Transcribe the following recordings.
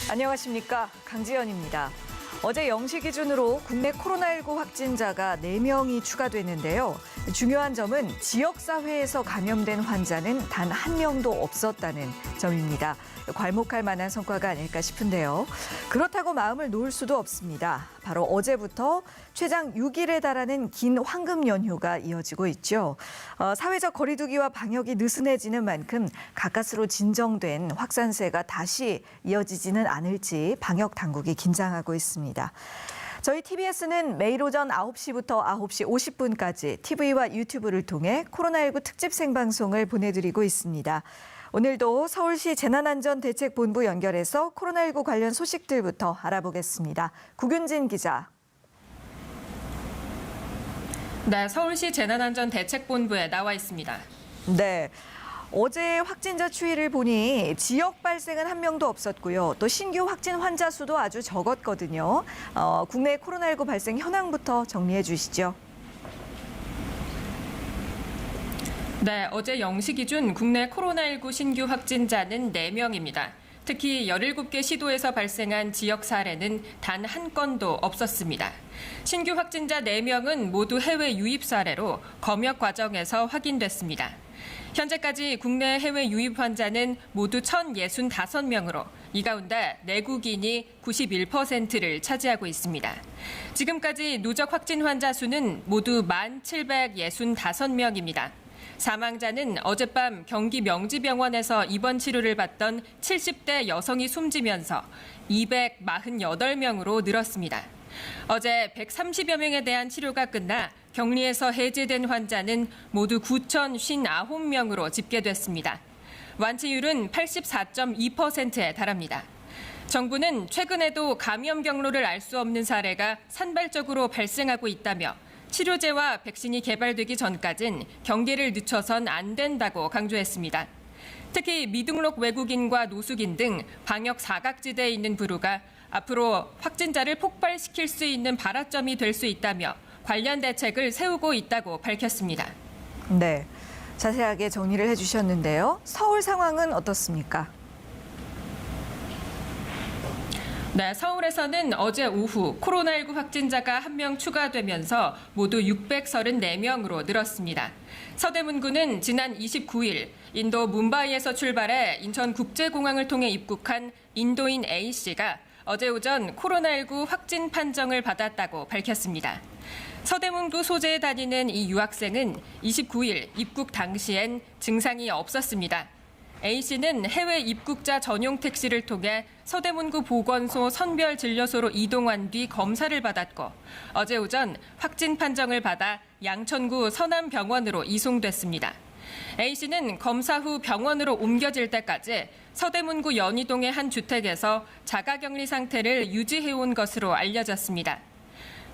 안녕하십니까. 강지연입니다. 어제 0시 기준으로 국내 코로나19 확진자가 4명이 추가됐는데요. 중요한 점은 지역사회에서 감염된 환자는 단 한 명도 없었다는 점입니다. 괄목할 만한 성과가 아닐까 싶은데요. 그렇다고 마음을 놓을 수도 없습니다. 바로 어제부터 최장 6일에 달하는 긴 황금 연휴가 이어지고 있죠. 사회적 거리두기와 방역이 느슨해지는 만큼 가까스로 진정된 확산세가 다시 이어지지는 않을지 방역 당국이 긴장하고 있습니다. 저희 TBS는 매일 오전 9시부터 9시 50분까지 TV와 유튜브를 통해 코로나19 특집 생방송을 보내드리고 있습니다. 오늘도 서울시 재난안전대책본부 연결해서 코로나19 관련 소식들부터 알아보겠습니다. 구균진 기자. 네, 서울시 재난안전대책본부에 나와 있습니다. 네. 어제 확진자 추이를 보니 지역 발생은 한 명도 없었고요. 또 신규 확진 환자 수도 아주 적었거든요. 국내 코로나19 발생 현황부터 정리해 주시죠. 네, 어제 0시 기준 국내 코로나19 신규 확진자는 4명입니다. 특히 17개 시도에서 발생한 지역 사례는 단 한 건도 없었습니다. 신규 확진자 4명은 모두 해외 유입 사례로 검역 과정에서 확인됐습니다. 현재까지 국내 해외 유입 환자는 모두 1,065명으로 이 가운데 내국인이 91%를 차지하고 있습니다. 지금까지 누적 확진 환자 수는 모두 1,765명입니다. 사망자는 어젯밤 경기 명지병원에서 입원 치료를 받던 70대 여성이 숨지면서 248명으로 늘었습니다. 어제 130여 명에 대한 치료가 끝나 격리에서 해제된 환자는 모두 9,059명으로 집계됐습니다. 완치율은 84.2%에 달합니다. 정부는 최근에도 감염 경로를 알 수 없는 사례가 산발적으로 발생하고 있다며 치료제와 백신이 개발되기 전까진 경계를 늦춰선 안 된다고 강조했습니다. 특히 미등록 외국인과 노숙인 등 방역 사각지대에 있는 부류가 앞으로 확진자를 폭발시킬 수 있는 발화점이 될 수 있다며 관련 대책을 세우고 있다고 밝혔습니다. 네, 자세하게 정리를 해주셨는데요. 서울 상황은 어떻습니까? 네, 서울에서는 어제 오후 코로나19 확진자가 1명 추가되면서 모두 634명으로 늘었습니다. 서대문구는 지난 29일 인도 뭄바이에서 출발해 인천국제공항을 통해 입국한 인도인 A씨가 어제 오전 코로나19 확진 판정을 받았다고 밝혔습니다. 서대문구 소재에 다니는 이 유학생은 29일 입국 당시엔 증상이 없었습니다. A씨는 해외 입국자 전용 택시를 통해 서대문구 보건소 선별진료소로 이동한 뒤 검사를 받았고 어제 오전 확진 판정을 받아 양천구 서남병원으로 이송됐습니다. A씨는 검사 후 병원으로 옮겨질 때까지 서대문구 연희동의 한 주택에서 자가격리 상태를 유지해온 것으로 알려졌습니다.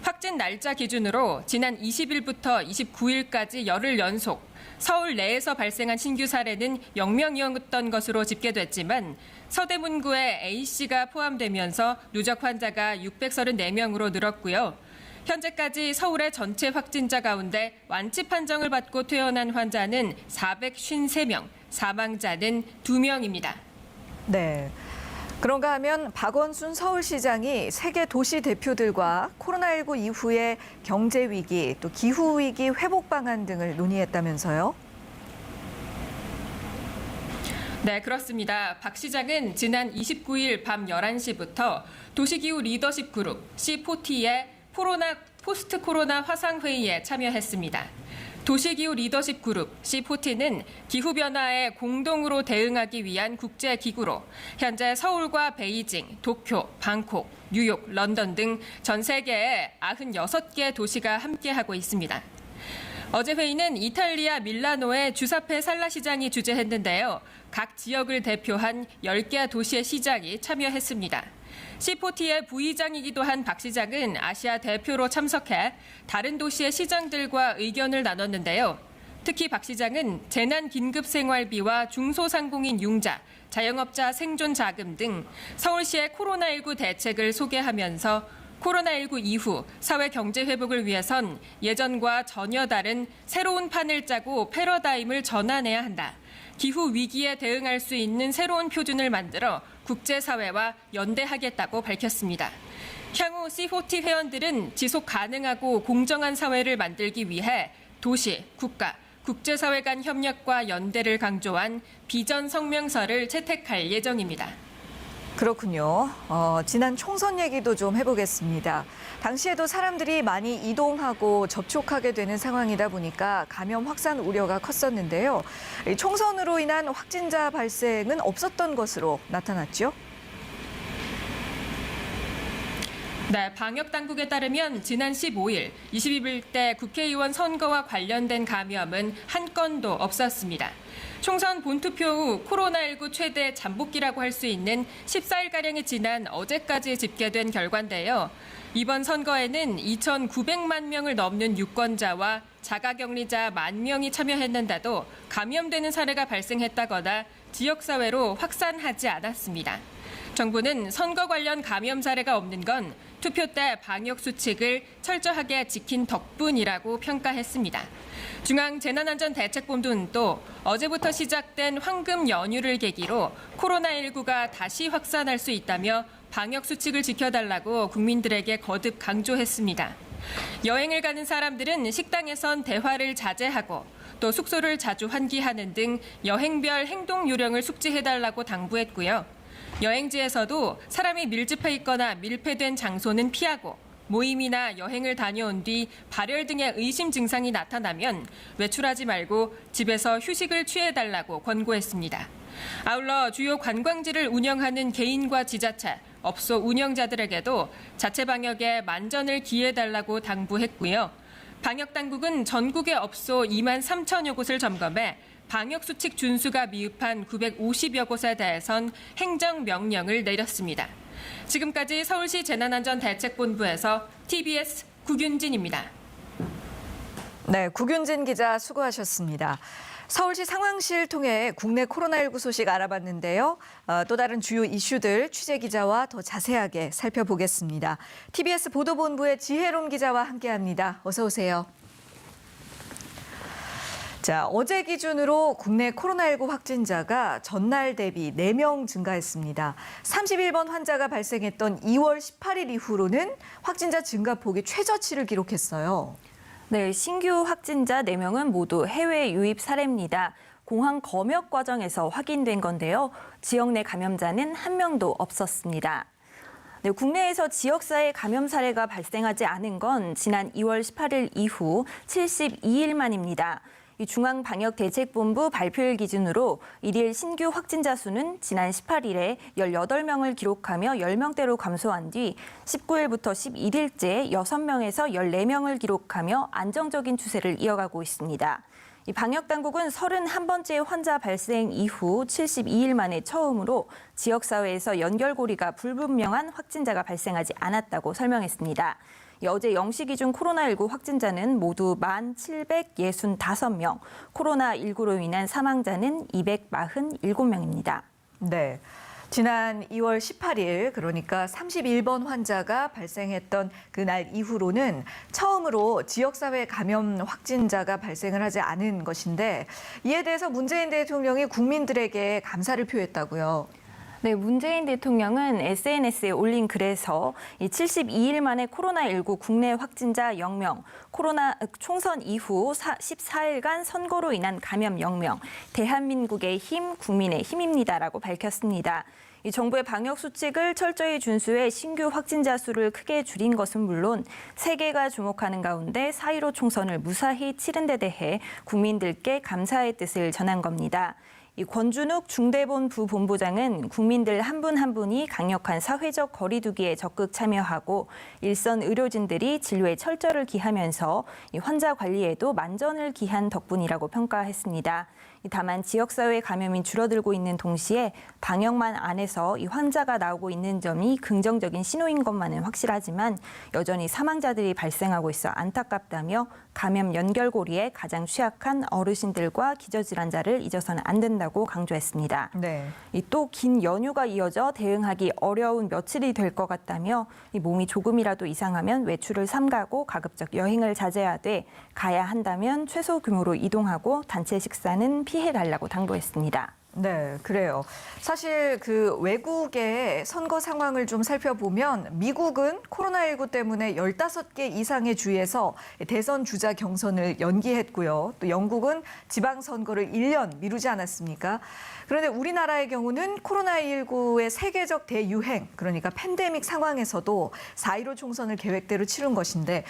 확진 날짜 기준으로 지난 20일부터 29일까지 열흘 연속 서울 내에서 발생한 신규 사례는 0명이었던 것으로 집계됐지만 서대문구에 A씨가 포함되면서 누적 환자가 634명으로 늘었고요. 현재까지 서울의 전체 확진자 가운데 완치 판정을 받고 퇴원한 환자는 453명, 사망자는 2명입니다. 네. 그런가 하면 박원순 서울시장이 세계 도시 대표들과 코로나19 이후의 경제 위기, 또 기후 위기 회복 방안 등을 논의했다면서요? 네, 그렇습니다. 박 시장은 지난 29일 밤 11시부터 도시기후 리더십 그룹 C40의 포스트 코로나 화상회의에 참여했습니다. 도시기후 리더십 그룹 C40는 기후변화에 공동으로 대응하기 위한 국제기구로 현재 서울과 베이징, 도쿄, 방콕, 뉴욕, 런던 등 전 세계의 96개 도시가 함께하고 있습니다. 어제 회의는 이탈리아 밀라노의 주사페 살라 시장이 주재했는데요. 각 지역을 대표한 10개 도시의 시장이 참여했습니다. C40의 부의장이기도 한 박 시장은 아시아 대표로 참석해 다른 도시의 시장들과 의견을 나눴는데요. 특히 박 시장은 재난긴급생활비와 중소상공인 융자, 자영업자 생존 자금 등 서울시의 코로나19 대책을 소개하면서 코로나19 이후 사회 경제 회복을 위해선 예전과 전혀 다른 새로운 판을 짜고 패러다임을 전환해야 한다. 기후 위기에 대응할 수 있는 새로운 표준을 만들어 국제사회와 연대하겠다고 밝혔습니다. 향후 C40 회원들은 지속 가능하고 공정한 사회를 만들기 위해 도시, 국가, 국제사회 간 협력과 연대를 강조한 비전 성명서를 채택할 예정입니다. 그렇군요. 지난 총선 얘기도 좀 해보겠습니다. 당시에도 사람들이 많이 이동하고 접촉하게 되는 상황이다 보니까 감염 확산 우려가 컸었는데요. 이 총선으로 인한 확진자 발생은 없었던 것으로 나타났죠. 네, 방역 당국에 따르면 지난 15일 21대 국회의원 선거와 관련된 감염은 한 건도 없었습니다. 총선 본투표 후 코로나19 최대 잠복기라고 할 수 있는 14일가량이 지난 어제까지 집계된 결과인데요. 이번 선거에는 2,900만 명을 넘는 유권자와 자가격리자 10,000명이 참여했는데도 감염되는 사례가 발생했다거나 지역사회로 확산하지 않았습니다. 정부는 선거 관련 감염 사례가 없는 건 투표 때 방역 수칙을 철저하게 지킨 덕분이라고 평가했습니다. 중앙재난안전대책본부는 또 어제부터 시작된 황금 연휴를 계기로 코로나19가 다시 확산할 수 있다며 방역 수칙을 지켜달라고 국민들에게 거듭 강조했습니다. 여행을 가는 사람들은 식당에선 대화를 자제하고 또 숙소를 자주 환기하는 등 여행별 행동 요령을 숙지해달라고 당부했고요. 여행지에서도 사람이 밀집해 있거나 밀폐된 장소는 피하고 모임이나 여행을 다녀온 뒤 발열 등의 의심 증상이 나타나면 외출하지 말고 집에서 휴식을 취해달라고 권고했습니다. 아울러 주요 관광지를 운영하는 개인과 지자체, 업소 운영자들에게도 자체 방역에 만전을 기해달라고 당부했고요. 방역당국은 전국의 업소 2만 3천여 곳을 점검해 방역수칙 준수가 미흡한 950여 곳에 대해선 행정명령을 내렸습니다. 지금까지 서울시 재난안전대책본부에서 TBS 구균진입니다. 네, 구균진 기자 수고하셨습니다. 서울시 상황실 통해 국내 코로나19 소식 알아봤는데요. 또 다른 주요 이슈들 취재 기자와 더 자세하게 살펴보겠습니다. TBS 보도본부의 지혜롬 기자와 함께합니다. 어서 오세요. 자, 어제 기준으로 국내 코로나19 확진자가 전날 대비 4명 증가했습니다. 31번 환자가 발생했던 2월 18일 이후로는 확진자 증가폭이 최저치를 기록했어요. 네, 신규 확진자 4명은 모두 해외 유입 사례입니다. 공항 검역 과정에서 확인된 건데요. 지역 내 감염자는 1명도 없었습니다. 네, 국내에서 지역사회 감염 사례가 발생하지 않은 건 지난 2월 18일 이후 72일 만입니다. 이 중앙방역대책본부 발표일 기준으로 일일 신규 확진자 수는 지난 18일에 18명을 기록하며 10명대로 감소한 뒤 19일부터 11일째 6명에서 14명을 기록하며 안정적인 추세를 이어가고 있습니다. 이 방역당국은 31번째 환자 발생 이후 72일 만에 처음으로 지역사회에서 연결고리가 불분명한 확진자가 발생하지 않았다고 설명했습니다. 어제 0시 기준 코로나19 확진자는 모두 1,765명, 코로나19로 인한 사망자는 247명입니다. 네. 지난 2월 18일, 그러니까 31번 환자가 발생했던 그날 이후로는 처음으로 지역사회 감염 확진자가 발생을 하지 않은 것인데 이에 대해서 문재인 대통령이 국민들에게 감사를 표했다고요. 네, 문재인 대통령은 SNS에 올린 글에서 72일 만에 코로나19 국내 확진자 0명, 코로나 총선 이후 14일간 선거로 인한 감염 0명, 대한민국의 힘, 국민의 힘입니다라고 밝혔습니다. 이 정부의 방역 수칙을 철저히 준수해 신규 확진자 수를 크게 줄인 것은 물론 세계가 주목하는 가운데 4.15 총선을 무사히 치른 데 대해 국민들께 감사의 뜻을 전한 겁니다. 이 권준욱 중대본 부본부장은 국민들 한 분 한 분이 강력한 사회적 거리두기에 적극 참여하고 일선 의료진들이 진료에 철저를 기하면서 이 환자 관리에도 만전을 기한 덕분이라고 평가했습니다. 다만 지역사회 감염이 줄어들고 있는 동시에 방역만 안에서 이 환자가 나오고 있는 점이 긍정적인 신호인 것만은 확실하지만 여전히 사망자들이 발생하고 있어 안타깝다며 감염 연결고리에 가장 취약한 어르신들과 기저질환자를 잊어서는 안 된다고 강조했습니다. 네. 또 긴 연휴가 이어져 대응하기 어려운 며칠이 될 것 같다며 이 몸이 조금이라도 이상하면 외출을 삼가고 가급적 여행을 자제하되 가야 한다면 최소 규모로 이동하고 단체 식사는 피해달라고 당부했습니다. 네, 그래요. 사실 그 외국의 선거 상황을 좀 살펴보면 미국은 코로나19 때문에 15개 이상의 주에서 대선 주자 경선을 연기했고요. 또 영국은 지방선거를 1년 미루지 않았습니까? 그런데 우리나라의 경우는 코로나19의 세계적 대유행, 그러니까 팬데믹 상황에서도 4.15 총선을 계획대로 치른 것인데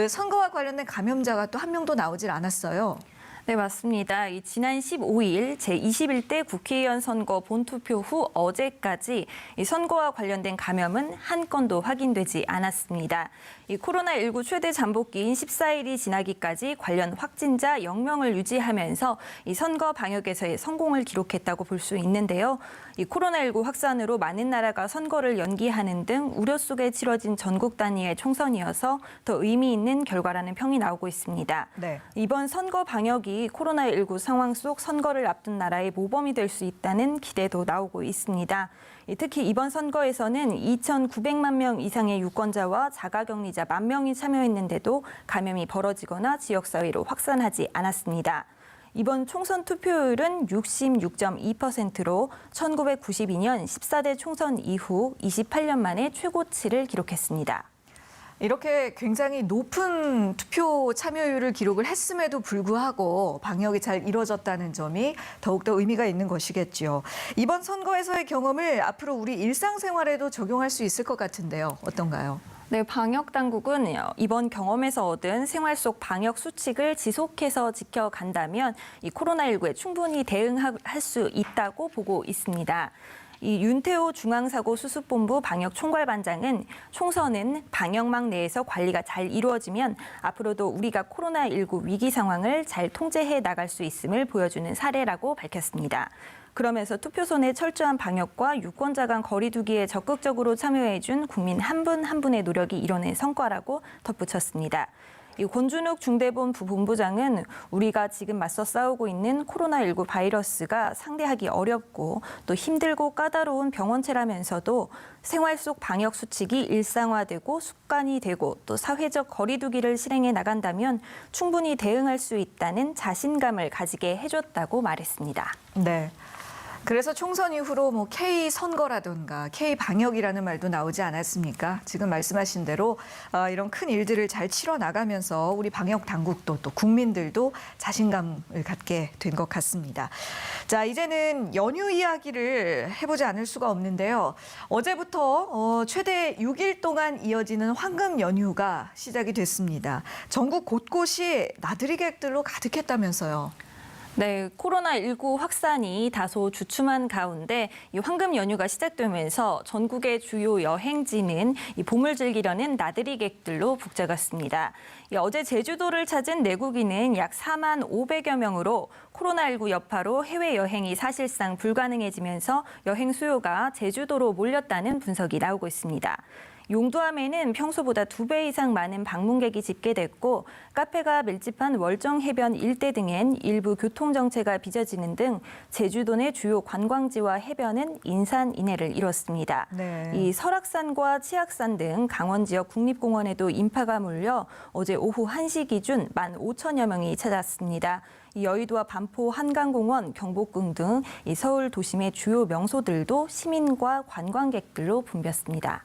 선거와 관련된 감염자가 또 한 명도 나오질 않았어요. 네, 맞습니다. 지난 15일 제21대 국회의원 선거 본투표 후 어제까지 이 선거와 관련된 감염은 한 건도 확인되지 않았습니다. 이 코로나19 최대 잠복기인 14일이 지나기까지 관련 확진자 0명을 유지하면서 이 선거 방역에서의 성공을 기록했다고 볼 수 있는데요. 이 코로나19 확산으로 많은 나라가 선거를 연기하는 등 우려 속에 치러진 전국 단위의 총선이어서 더 의미 있는 결과라는 평이 나오고 있습니다. 네. 이번 선거 방역이 코로나19 상황 속 선거를 앞둔 나라의 모범이 될 수 있다는 기대도 나오고 있습니다. 특히 이번 선거에서는 2,900만 명 이상의 유권자와 자가격리자 10,000명이 참여했는데도 감염이 벌어지거나 지역사회로 확산하지 않았습니다. 이번 총선 투표율은 66.2%로 1992년 14대 총선 이후 28년 만에 최고치를 기록했습니다. 이렇게 굉장히 높은 투표 참여율을 기록을 했음에도 불구하고 방역이 잘 이루어졌다는 점이 더욱더 의미가 있는 것이겠죠. 이번 선거에서의 경험을 앞으로 우리 일상생활에도 적용할 수 있을 것 같은데요. 어떤가요? 네, 방역 당국은 이번 경험에서 얻은 생활 속 방역 수칙을 지속해서 지켜간다면 이 코로나19에 충분히 대응할 수 있다고 보고 있습니다. 이 윤태호 중앙사고수습본부 방역총괄반장은 총선은 방역망 내에서 관리가 잘 이루어지면 앞으로도 우리가 코로나19 위기 상황을 잘 통제해 나갈 수 있음을 보여주는 사례라고 밝혔습니다. 그러면서 투표소 내 철저한 방역과 유권자 간 거리 두기에 적극적으로 참여해준 국민 한 분 한 분의 노력이 이뤄낸 성과라고 덧붙였습니다. 이 권준욱 중대본부 본부장은 우리가 지금 맞서 싸우고 있는 코로나19 바이러스가 상대하기 어렵고 또 힘들고 까다로운 병원체라면서도 생활 속 방역 수칙이 일상화되고 습관이 되고 또 사회적 거리 두기를 실행해 나간다면 충분히 대응할 수 있다는 자신감을 가지게 해줬다고 말했습니다. 네. 그래서 총선 이후로 뭐 K 선거라든가 K 방역이라는 말도 나오지 않았습니까? 지금 말씀하신 대로 이런 큰 일들을 잘 치러 나가면서 우리 방역 당국도 또 국민들도 자신감을 갖게 된 것 같습니다. 자, 이제는 연휴 이야기를 해보지 않을 수가 없는데요. 어제부터 최대 6일 동안 이어지는 황금 연휴가 시작이 됐습니다. 전국 곳곳이 나들이 객들로 가득했다면서요. 네, 코로나19 확산이 다소 주춤한 가운데 이 황금 연휴가 시작되면서 전국의 주요 여행지는 이 봄을 즐기려는 나들이객들로 북적였습니다. 어제 제주도를 찾은 내국인은 약 4만 500여 명으로 코로나19 여파로 해외여행이 사실상 불가능해지면서 여행 수요가 제주도로 몰렸다는 분석이 나오고 있습니다. 용두암에는 평소보다 2배 이상 많은 방문객이 집계됐고 카페가 밀집한 월정 해변 일대 등엔 일부 교통정체가 빚어지는 등 제주도 내 주요 관광지와 해변은 인산인해를 이뤘습니다. 네. 이 설악산과 치악산 등 강원 지역 국립공원에도 인파가 몰려 어제 오후 1시 기준 15,000여 명이 찾았습니다. 여의도와 반포 한강공원, 경복궁 등 이 서울 도심의 주요 명소들도 시민과 관광객들로 붐볐습니다.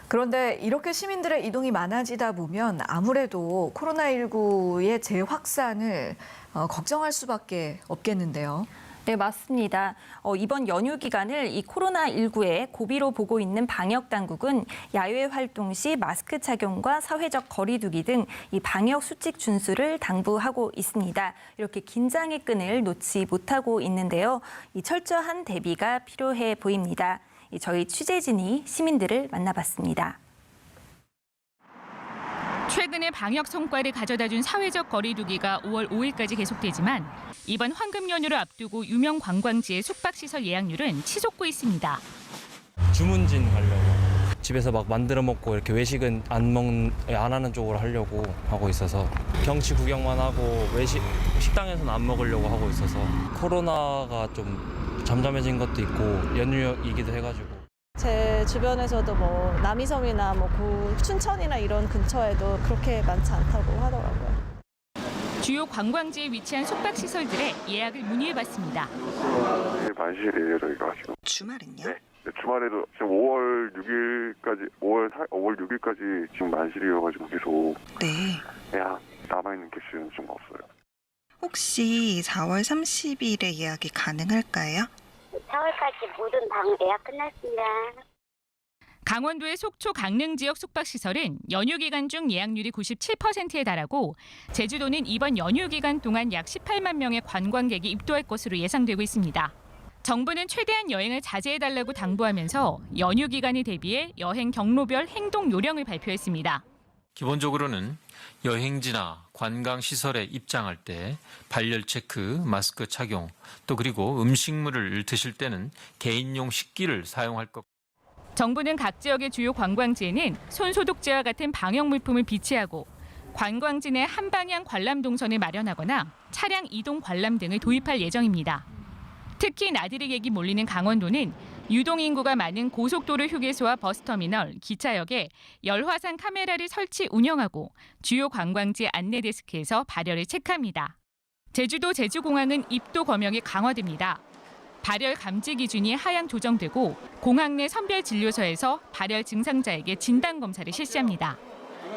그런데 이렇게 시민들의 이동이 많아지다 보면 아무래도 코로나19의 재확산을 걱정할 수밖에 없겠는데요. 네, 맞습니다. 이번 연휴 기간을 이 코로나19의 고비로 보고 있는 방역 당국은 야외 활동 시 마스크 착용과 사회적 거리 두기 등 이 방역 수칙 준수를 당부하고 있습니다. 이렇게 긴장의 끈을 놓지 못하고 있는데요. 이 철저한 대비가 필요해 보입니다. 저희 취재진이 시민들을 만나봤습니다. 최근에 방역 성과를 가져다준 사회적 거리두기가 5월 5일까지 계속되지만 이번 황금 연휴를 앞두고 유명 관광지의 숙박시설 예약률은 치솟고 있습니다. 주문진 가려고. 집에서 막 만들어 먹고 이렇게 외식은 안 하는 쪽으로 하려고 하고 있어서 경치 구경만 하고 식당에서는 안 먹으려고 하고 있어서 코로나가 좀 잠잠해진 것도 있고 연휴이기도 해가지고. 제 주변에서도 뭐 남이섬이나 춘천이나 이런 근처에도 그렇게 많지 않다고 하더라고요. 주요 관광지에 위치한 숙박시설들의 예약을 문의해봤습니다. 만실이에요, 저희가 지금. 주말은요? 네. 주말에도 지금 5월 6일까지 지금 만실이어가지고 계속 네. 예약 남아있는 객실은 좀 없어요. 혹시 4월 30일에 예약이 가능할까요? 4월까지 모든 방 예약 끝났습니다. 강원도의 속초 강릉 지역 숙박시설은 연휴 기간 중 예약률이 97%에 달하고 제주도는 이번 연휴 기간 동안 약 18만 명의 관광객이 입도할 것으로 예상되고 있습니다. 정부는 최대한 여행을 자제해달라고 당부하면서 연휴 기간에 대비해 여행 경로별 행동 요령을 발표했습니다. 기본적으로는 여행지나 관광시설에 입장할 때 발열 체크, 마스크 착용, 또 그리고 음식물을 드실 때는 개인용 식기를 사용할 것. 정부는 각 지역의 주요 관광지에는 손소독제와 같은 방역 물품을 비치하고 관광지 내 한방향 관람 동선을 마련하거나 차량 이동 관람 등을 도입할 예정입니다. 특히 나들이객이 몰리는 강원도는 유동인구가 많은 고속도로 휴게소와 버스터미널, 기차역에 열화상 카메라를 설치 운영하고 주요 관광지 안내데스크에서 발열을 체크합니다. 제주도 제주공항은 입도 검역이 강화됩니다. 발열 감지 기준이 하향 조정되고 공항 내 선별 진료소에서 발열 증상자에게 진단 검사를 실시합니다.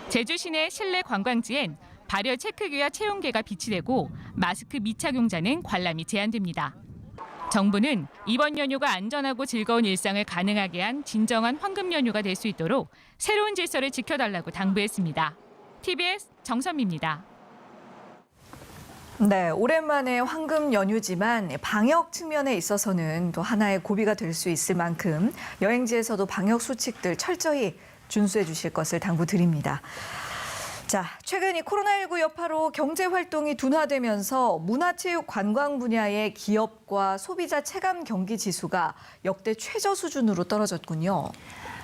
제주 시내 실내 관광지엔 발열 체크기와 체온계가 비치되고 마스크 미착용자는 관람이 제한됩니다. 정부는 이번 연휴가 안전하고 즐거운 일상을 가능하게 한 진정한 황금 연휴가 될 수 있도록 새로운 질서를 지켜달라고 당부했습니다. TBS 정선미입니다. 네, 오랜만에 황금 연휴지만 방역 측면에 있어서는 또 하나의 고비가 될 수 있을 만큼 여행지에서도 방역 수칙들 철저히 준수해 주실 것을 당부드립니다. 자, 최근 이 코로나19 여파로 경제 활동이 둔화되면서 문화체육 관광 분야의 기업과 소비자 체감 경기 지수가 역대 최저 수준으로 떨어졌군요.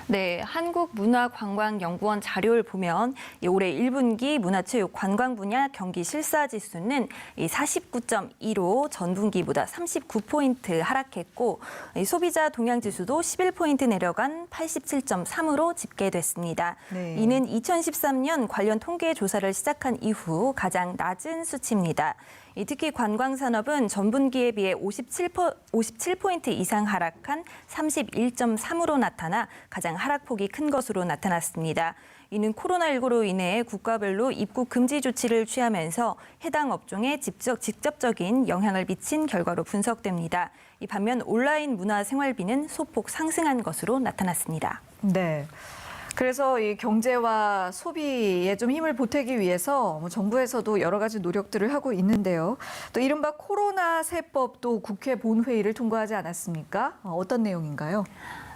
네, 한국문화관광연구원 자료를 보면 올해 1분기 문화체육 관광 분야 경기 실사 지수는 49.2로 전분기보다 39포인트 하락했고 소비자 동향 지수도 11포인트 내려간 87.3으로 집계됐습니다. 네. 이는 2013년 관련 통계 조사를 시작한 이후 가장 낮은 수치입니다. 특히 관광산업은 전분기에 비해 57포인트 이상 하락한 31.3으로 나타나 가장 하락폭이 큰 것으로 나타났습니다. 이는 코로나19로 인해 국가별로 입국 금지 조치를 취하면서 해당 업종에 직접적인 영향을 미친 결과로 분석됩니다. 반면 온라인 문화생활비는 소폭 상승한 것으로 나타났습니다. 네. 그래서 이 경제와 소비에 좀 힘을 보태기 위해서 정부에서도 여러 가지 노력들을 하고 있는데요. 또 이른바 코로나 세법도 국회 본회의를 통과하지 않았습니까? 어떤 내용인가요?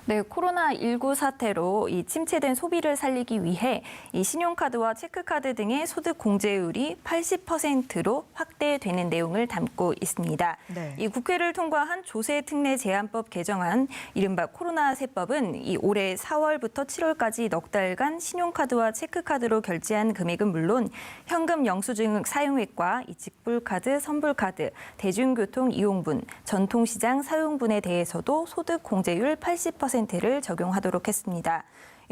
네, 코로나19 사태로 침체된 소비를 살리기 위해 신용카드와 체크카드 등의 소득 공제율이 80%로 확대되는 내용을 담고 있습니다. 네. 이 국회를 통과한 조세특례 제한법 개정안 이른바 코로나 세법은 올해 4월부터 7월까지 넉 달간 신용카드와 체크카드로 결제한 금액은 물론 현금 영수증 사용액과 직불카드, 선불카드, 대중교통 이용분, 전통시장 사용분에 대해서도 소득 공제율 80%를 적용하도록 했습니다.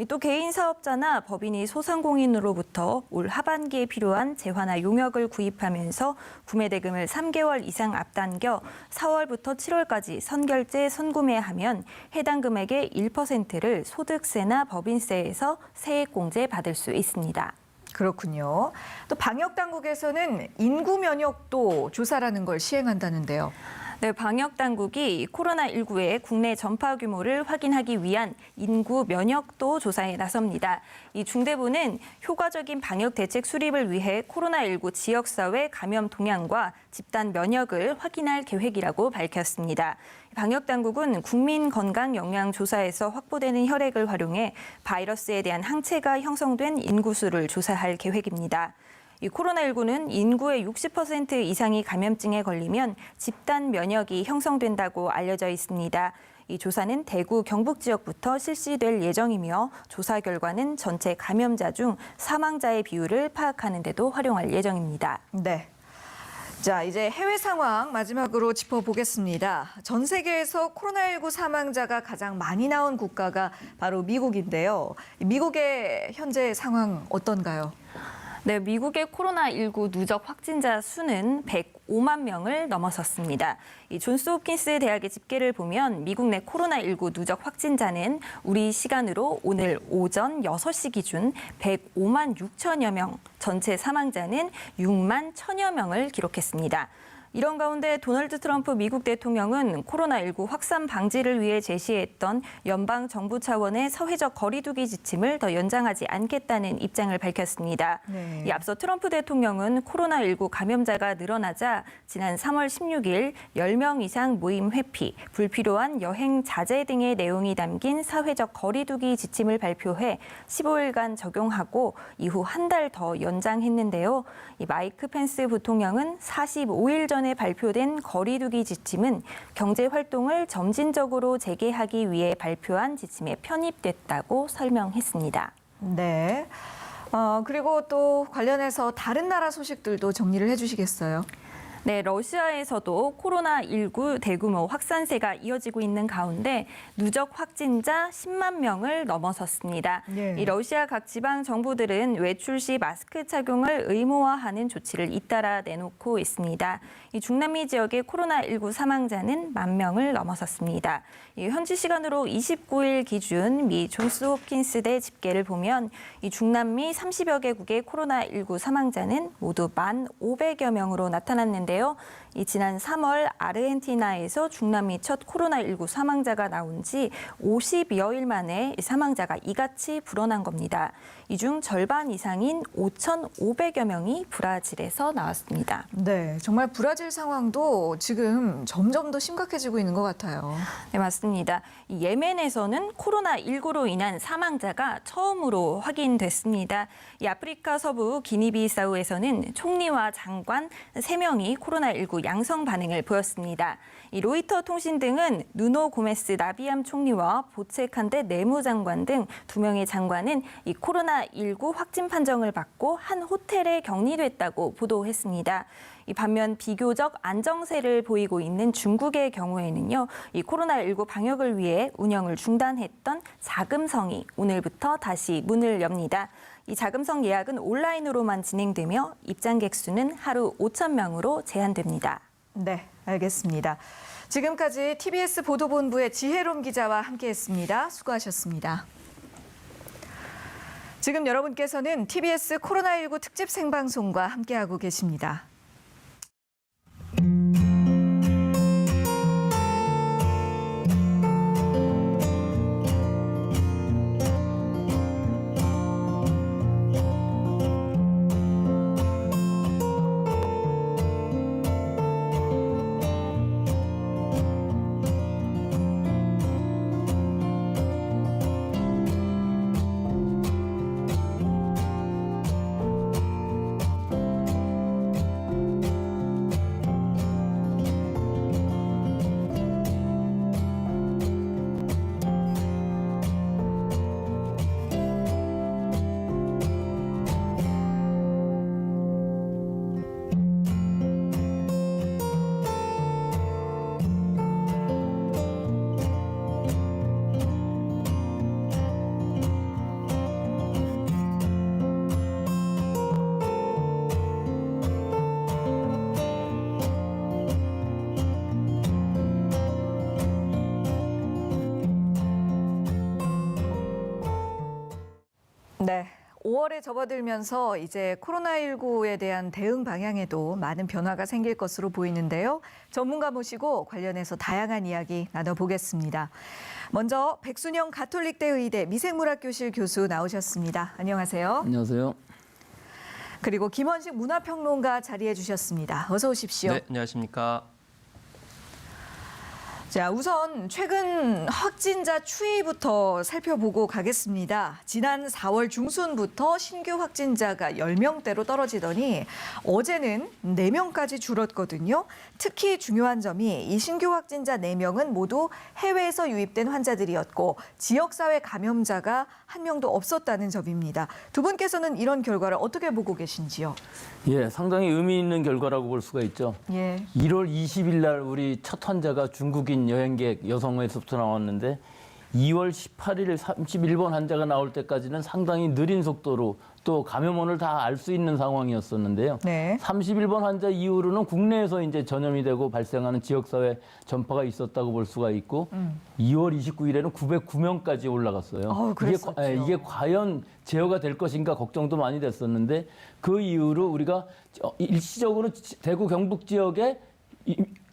또 개인 사업자나 법인이 소상공인으로부터 올 하반기에 필요한 재화나 용역을 구입하면서 구매 대금을 3개월 이상 앞당겨 4월부터 7월까지 선결제, 선구매하면 해당 금액의 1%를 소득세나 법인세에서 세액공제 받을 수 있습니다. 그렇군요. 또 방역 당국에서는 인구 면역도 조사라는 걸 시행한다는데요. 네, 방역 당국이 코로나19의 국내 전파 규모를 확인하기 위한 인구 면역도 조사에 나섭니다. 이 중대부는 효과적인 방역 대책 수립을 위해 코로나19 지역사회 감염 동향과 집단 면역을 확인할 계획이라고 밝혔습니다. 방역 당국은 국민건강영양조사에서 확보되는 혈액을 활용해 바이러스에 대한 항체가 형성된 인구수를 조사할 계획입니다. 이 코로나19는 인구의 60% 이상이 감염증에 걸리면 집단 면역이 형성된다고 알려져 있습니다. 이 조사는 대구, 경북 지역부터 실시될 예정이며 조사 결과는 전체 감염자 중 사망자의 비율을 파악하는 데도 활용할 예정입니다. 네. 자, 이제 해외 상황 마지막으로 짚어보겠습니다. 전 세계에서 코로나19 사망자가 가장 많이 나온 국가가 바로 미국인데요. 미국의 현재 상황 어떤가요? 네, 미국의 코로나19 누적 확진자 수는 105만 명을 넘어섰습니다. 이 존스 홉킨스 대학의 집계를 보면 미국 내 코로나19 누적 확진자는 우리 시간으로 오늘 오전 6시 기준 105만 6천여 명, 전체 사망자는 6만 1천여 명을 기록했습니다. 이런 가운데 도널드 트럼프 미국 대통령은 코로나19 확산 방지를 위해 제시했던 연방 정부 차원의 사회적 거리두기 지침을 더 연장하지 않겠다는 입장을 밝혔습니다. 네. 이 앞서 트럼프 대통령은 코로나19 감염자가 늘어나자 지난 3월 16일 10명 이상 모임 회피, 불필요한 여행 자제 등의 내용이 담긴 사회적 거리두기 지침을 발표해 15일간 적용하고 이후 한 달 더 연장했는데요. 이 마이크 펜스 부통령은 45일 전에 발표된 거리두기 지침은 경제 활동을 점진적으로 재개하기 위해 발표한 지침에 편입됐다고 설명했습니다. 네. 그리고 또 관련해서 다른 나라 소식들도 정리를 해주시겠어요? 네, 러시아에서도 코로나19 대규모 확산세가 이어지고 있는 가운데 누적 확진자 10만 명을 넘어섰습니다. 네. 이 러시아 각 지방 정부들은 외출 시 마스크 착용을 의무화하는 조치를 잇따라 내놓고 있습니다. 이 중남미 지역의 코로나19 사망자는 1만 명을 넘어섰습니다. 이 현지 시간으로 29일 기준 미 존스 홉킨스 대 집계를 보면 이 중남미 30여 개국의 코로나19 사망자는 모두 1,500여 명으로 나타났는데요. 이 지난 3월 아르헨티나에서 중남미 첫 코로나19 사망자가 나온 지 50여일 만에 사망자가 이같이 불어난 겁니다. 이 중 절반 이상인 5,500여 명이 브라질에서 나왔습니다. 네, 정말 브라질 상황도 지금 점점 더 심각해지고 있는 것 같아요. 네, 맞습니다. 이 예멘에서는 코로나19로 인한 사망자가 처음으로 확인됐습니다. 이 아프리카 서부 기니비사우에서는 총리와 장관 3명이 코로나19 양성 반응을 보였습니다. 이 로이터 통신 등은 누노 고메스 나비암 총리와 보체칸데 내무장관 등 2명의 장관은 이 코로나19 확진 판정을 받고 한 호텔에 격리됐다고 보도했습니다. 이 반면 비교적 안정세를 보이고 있는 중국의 경우에는요, 이 코로나19 방역을 위해 운영을 중단했던 자금성이 오늘부터 다시 문을 엽니다. 이 자금성 예약은 온라인으로만 진행되며 입장객 수는 하루 5,000명으로 제한됩니다. 네, 알겠습니다. 지금까지 TBS 보도본부의 지혜롬 기자와 함께했습니다. 수고하셨습니다. 지금 여러분께서는 TBS 코로나19 특집 생방송과 함께하고 계십니다. 네, 5월에 접어들면서 이제 코로나19에 대한 대응 방향에도 많은 변화가 생길 것으로 보이는데요. 전문가 모시고 관련해서 다양한 이야기 나눠보겠습니다. 먼저 백순영 가톨릭대 의대 미생물학교실 교수 나오셨습니다. 안녕하세요. 안녕하세요. 그리고 김원식 문화평론가 자리해 주셨습니다. 어서 오십시오. 네, 안녕하십니까. 자, 우선 최근 확진자 추이부터 살펴보고 가겠습니다. 지난 4월 중순부터 신규 확진자가 10명대로 떨어지더니 어제는 4명까지 줄었거든요. 특히 중요한 점이 이 신규 확진자 4명은 모두 해외에서 유입된 환자들이었고 지역사회 감염자가 한 명도 없었다는 점입니다. 두 분께서는 이런 결과를 어떻게 보고 계신지요? 예, 상당히 의미 있는 결과라고 볼 수가 있죠. 예. 1월 20일 날 우리 첫 환자가 중국인 여행객 여성에서부터 나왔는데 2월 18일 31번 환자가 나올 때까지는 상당히 느린 속도로 또 감염원을 다 알 수 있는 상황이었었는데요. 네. 31번 환자 이후로는 국내에서 이제 전염이 되고 발생하는 지역사회 전파가 있었다고 볼 수가 있고 2월 29일에는 909명까지 올라갔어요. 그랬었죠. 이게 과연 제어가 될 것인가 걱정도 많이 됐었는데 그 이후로 우리가 일시적으로 대구 경북 지역에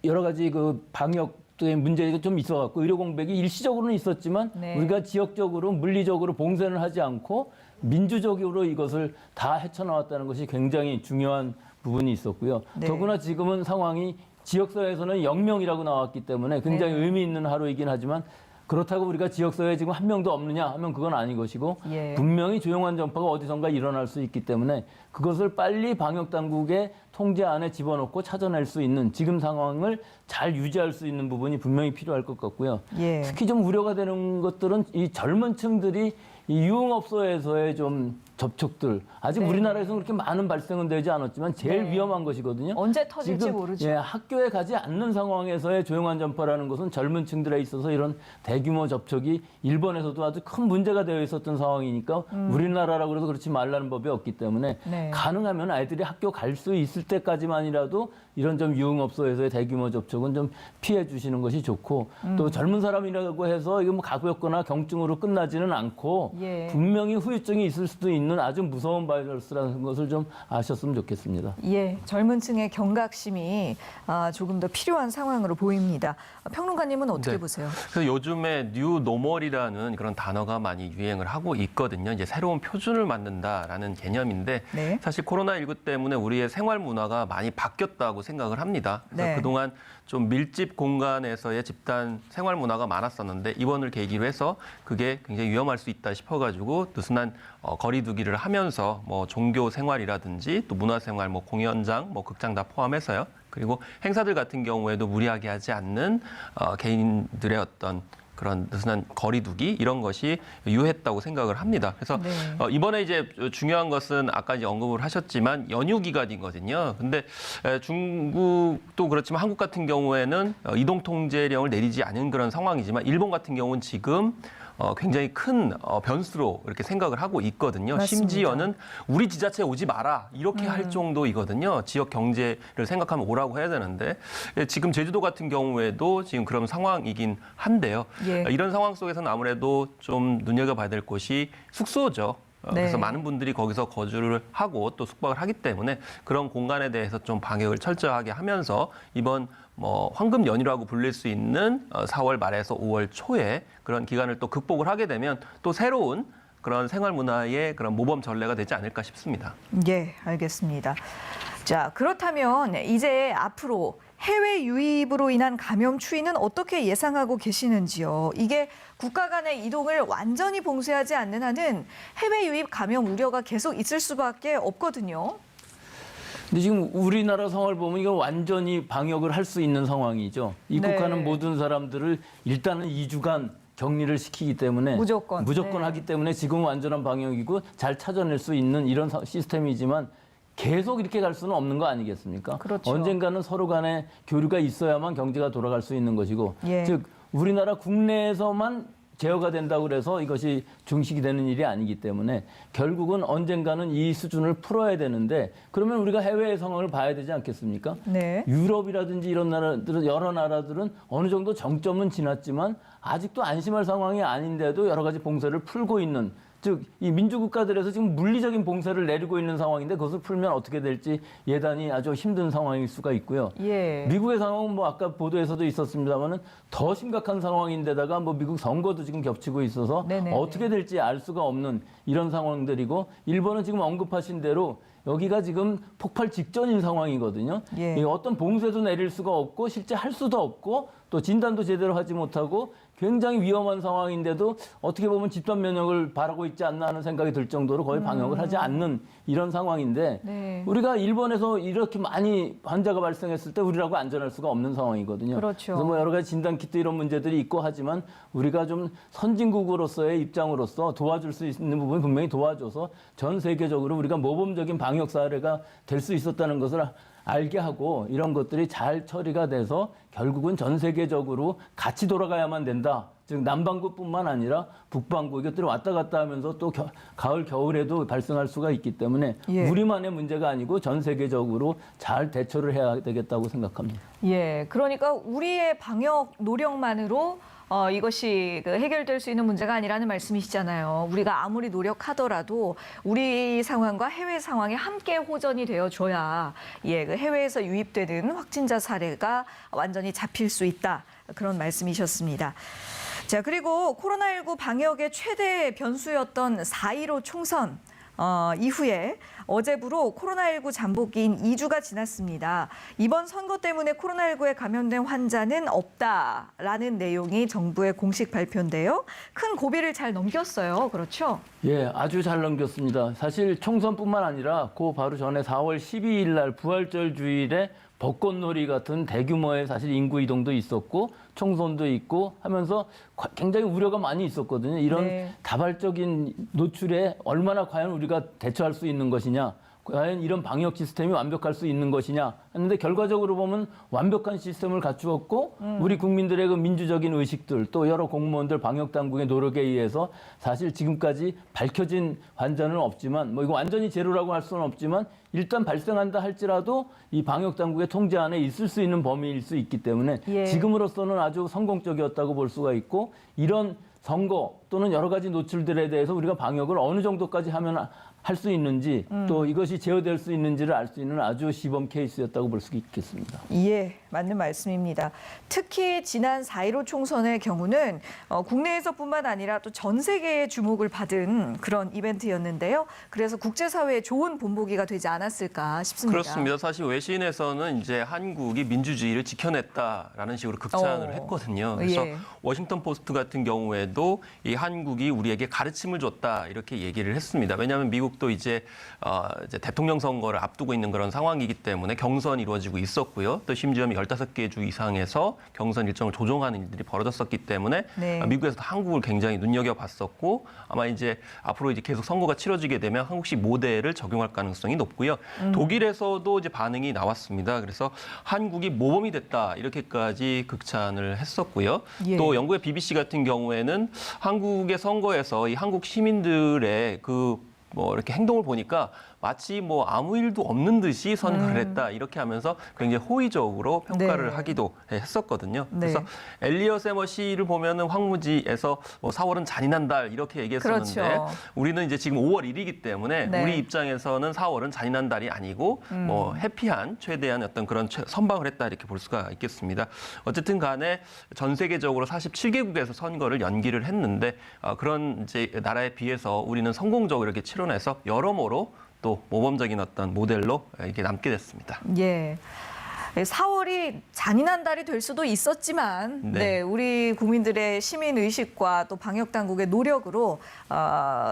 여러 가지 그 방역 또 문제가 좀 있어갖고 의료 공백이 일시적으로는 있었지만 네. 우리가 지역적으로 물리적으로 봉쇄를 하지 않고 민주적으로 이것을 다 헤쳐나왔다는 것이 굉장히 중요한 부분이 있었고요. 네. 더구나 지금은 상황이 지역사회에서는 0명이라고 나왔기 때문에 굉장히 네. 의미 있는 하루이긴 하지만 그렇다고 우리가 지역사회에 지금 한 명도 없느냐 하면 그건 아닌 것이고 예. 분명히 조용한 전파가 어디선가 일어날 수 있기 때문에 그것을 빨리 방역당국의 통제 안에 집어넣고 찾아낼 수 있는 지금 상황을 잘 유지할 수 있는 부분이 분명히 필요할 것 같고요. 예. 특히 좀 우려가 되는 것들은 이 젊은 층들이 이 유흥업소에서의 좀 접촉들 아직 네. 우리나라에서는 그렇게 많은 발생은 되지 않았지만 제일 네. 위험한 것이거든요. 언제 터질지 지금, 모르죠. 예, 학교에 가지 않는 상황에서의 조용한 전파라는 것은 젊은 층들에 있어서 이런 대규모 접촉이 일본에서도 아주 큰 문제가 되어 있었던 상황이니까 우리나라라고 해서 그렇지 말라는 법이 없기 때문에 네. 가능하면 아이들이 학교 갈 수 있을 때까지만이라도 이런 좀 유흥업소에서의 대규모 접촉은 좀 피해 주시는 것이 좋고 또 젊은 사람이라고 해서 이거 뭐 가볍거나 경증으로 끝나지는 않고 예. 분명히 후유증이 있을 수도 있는 아주 무서운 바이러스라는 것을 좀 아셨으면 좋겠습니다. 예, 젊은 층의 경각심이 조금 더 필요한 상황으로 보입니다. 평론가님은 어떻게 네. 보세요? 그래서 요즘에 뉴 노멀이라는 그런 단어가 많이 유행을 하고 있거든요. 이제 새로운 표준을 만든다라는 개념인데 네. 사실 코로나19 때문에 우리의 생활 문화가 많이 바뀌었다고 생각을 합니다. 그래서 네. 그동안 좀 밀집 공간에서의 집단 생활 문화가 많았었는데 이번을 계기로 해서 그게 굉장히 위험할 수 있다 싶어가지고 느슨한 거리두기를 하면서 뭐 종교 생활이라든지 또 문화 생활, 뭐 공연장, 뭐 극장 다 포함해서요. 그리고 행사들 같은 경우에도 무리하게 하지 않는 개인들의 어떤 그런 느슨한 거리두기 이런 것이 유효했다고 생각을 합니다. 그래서 네. 이번에 이제 중요한 것은 아까 이제 언급을 하셨지만 연휴 기간이거든요. 근데 중국도 그렇지만 한국 같은 경우에는 이동 통제령을 내리지 않은 그런 상황이지만 일본 같은 경우는 지금 굉장히 큰 변수로 이렇게 생각을 하고 있거든요. 맞습니다. 심지어는 우리 지자체에 오지 마라 이렇게 할 정도이거든요. 지역 경제를 생각하면 오라고 해야 되는데 지금 제주도 같은 경우에도 지금 그런 상황이긴 한데요. 예. 이런 상황 속에서는 아무래도 좀 눈여겨봐야 될 곳이 숙소죠. 네. 그래서 많은 분들이 거기서 거주를 하고 또 숙박을 하기 때문에 그런 공간에 대해서 좀 방역을 철저하게 하면서 이번 뭐 황금 연휴라고 불릴 수 있는 4월 말에서 5월 초에 그런 기간을 또 극복을 하게 되면 또 새로운 그런 생활 문화의 그런 모범 전례가 되지 않을까 싶습니다. 예, 알겠습니다. 자, 그렇다면 이제 앞으로 해외 유입으로 인한 감염 추이는 어떻게 예상하고 계시는지요? 이게 국가 간의 이동을 완전히 봉쇄하지 않는 한은 해외 유입 감염 우려가 계속 있을 수밖에 없거든요. 근데 지금 우리나라 상황을 보면 이거 완전히 방역을 할 수 있는 상황이죠. 입국하는 네. 모든 사람들을 일단은 2주간 격리를 시키기 때문에 무조건. 네. 하기 때문에 지금 완전한 방역이고 잘 찾아낼 수 있는 이런 시스템이지만 계속 이렇게 갈 수는 없는 거 아니겠습니까? 그렇죠. 언젠가는 서로 간에 교류가 있어야만 경제가 돌아갈 수 있는 것이고 예. 즉 우리나라 국내에서만 제어가 된다고 그래서 이것이 중식이 되는 일이 아니기 때문에 결국은 언젠가는 이 수준을 풀어야 되는데 그러면 우리가 해외의 상황을 봐야 되지 않겠습니까? 네. 유럽이라든지 이런 나라들은 여러 나라들은 어느 정도 정점은 지났지만 아직도 안심할 상황이 아닌데도 여러 가지 봉쇄를 풀고 있는 즉 이 민주국가들에서 지금 물리적인 봉쇄를 내리고 있는 상황인데 그것을 풀면 어떻게 될지 예단이 아주 힘든 상황일 수가 있고요. 예. 미국의 상황은 뭐 아까 보도에서도 있었습니다만은 더 심각한 상황인데다가 뭐 미국 선거도 지금 겹치고 있어서 네네네. 어떻게 될지 알 수가 없는 이런 상황들이고 일본은 지금 언급하신 대로 여기가 지금 폭발 직전인 상황이거든요. 예. 이 어떤 봉쇄도 내릴 수가 없고 실제 할 수도 없고 또 진단도 제대로 하지 못하고 굉장히 위험한 상황인데도 어떻게 보면 집단 면역을 바라고 있지 않나 하는 생각이 들 정도로 거의 방역을 하지 않는 이런 상황인데 네. 우리가 일본에서 이렇게 많이 환자가 발생했을 때 우리라고 안전할 수가 없는 상황이거든요. 그렇죠. 그래서 뭐 여러 가지 진단 키트 이런 문제들이 있고 하지만 우리가 좀 선진국으로서의 입장으로서 도와줄 수 있는 부분 분명히 도와줘서 전 세계적으로 우리가 모범적인 방역 사례가 될 수 있었다는 것을 알게 하고 이런 것들이 잘 처리가 돼서 결국은 전 세계적으로 같이 돌아가야만 된다. 즉 남반구뿐만 아니라 북반구 이것들이 왔다 갔다 하면서 또 가을 겨울에도 발생할 수가 있기 때문에 예. 우리만의 문제가 아니고 전 세계적으로 잘 대처를 해야 되겠다고 생각합니다. 예, 그러니까 우리의 방역 노력만으로 이것이 해결될 수 있는 문제가 아니라는 말씀이시잖아요. 우리가 아무리 노력하더라도 우리 상황과 해외 상황이 함께 호전이 되어줘야 그 해외에서 유입되는 확진자 사례가 완전히 잡힐 수 있다. 그런 말씀이셨습니다. 자, 그리고 코로나19 방역의 최대 변수였던 4.15 총선 이후에 어제부로 코로나19 잠복기인 2주가 지났습니다. 이번 선거 때문에 코로나19에 감염된 환자는 없다라는 내용이 정부의 공식 발표인데요. 큰 고비를 잘 넘겼어요. 그렇죠? 예, 아주 잘 넘겼습니다. 사실 총선뿐만 아니라 그 바로 전에 4월 12일 날 부활절 주일에 벚꽃놀이 같은 대규모의 사실 인구 이동도 있었고 총선도 있고 하면서 굉장히 우려가 많이 있었거든요. 이런 네. 다발적인 노출에 얼마나 과연 우리가 대처할 수 있는 것이냐, 과연 이런 방역 시스템이 완벽할 수 있는 것이냐 했는데 결과적으로 보면 완벽한 시스템을 갖추었고 우리 국민들의 그 민주적인 의식들 또 여러 공무원들 방역 당국의 노력에 의해서 사실 지금까지 밝혀진 환자는 없지만 뭐 이거 완전히 제로라고 할 수는 없지만 일단 발생한다 할지라도 이 방역 당국의 통제 안에 있을 수 있는 범위일 수 있기 때문에 예. 지금으로서는 아주 성공적이었다고 볼 수가 있고 이런 선거 또는 여러 가지 노출들에 대해서 우리가 방역을 어느 정도까지 하면 할 수 있는지 또 이것이 제어될 수 있는지를 알 수 있는 아주 시범 케이스였다고 볼 수 있겠습니다. 예, 맞는 말씀입니다. 특히 지난 4.15 총선의 경우는 국내에서뿐만 아니라 또 전 세계의 주목을 받은 그런 이벤트였는데요. 그래서 국제사회에 좋은 본보기가 되지 않았을까 싶습니다. 그렇습니다. 사실 외신에서는 이제 한국이 민주주의를 지켜냈다라는 식으로 극찬을 했거든요. 그래서 예. 워싱턴 포스트 같은 경우에도 이 한국이 우리에게 가르침을 줬다 이렇게 얘기를 했습니다. 왜냐하면 미국도 이제 대통령 선거를 앞두고 있는 그런 상황이기 때문에 경선이 이루어지고 있었고요. 또 심지어 15개 주 이상에서 경선 일정을 조정하는 일들이 벌어졌었기 때문에 네. 미국에서도 한국을 굉장히 눈여겨봤었고 아마 이제 앞으로 이제 계속 선거가 치러지게 되면 한국식 모델을 적용할 가능성이 높고요. 독일에서도 이제 반응이 나왔습니다. 그래서 한국이 모범이 됐다 이렇게까지 극찬을 했었고요. 예. 또 영국의 BBC 같은 경우에는 한국의 선거에서 이 한국 시민들의 뭐 이렇게 행동을 보니까 마치 뭐 아무 일도 없는 듯이 선거를 했다 이렇게 하면서 굉장히 호의적으로 평가를 네. 하기도 했었거든요. 네. 그래서 엘리엇 에머 씨를 보면은 황무지에서 뭐 4월은 잔인한 달 이렇게 얘기했었는데 그렇죠. 우리는 이제 지금 5월 1일이기 때문에 네. 우리 입장에서는 4월은 잔인한 달이 아니고 뭐 해피한 최대한 어떤 그런 선방을 했다 이렇게 볼 수가 있겠습니다. 어쨌든 간에 전 세계적으로 47개국에서 선거를 연기를 했는데 그런 이제 나라에 비해서 우리는 성공적으로 이렇게 치러내서 여러모로 또 모범적인 어떤 모델로 이게 남게 됐습니다. 예. 4월이 잔인한 달이 될 수도 있었지만 네. 우리 국민들의 시민 의식과 또 방역 당국의 노력으로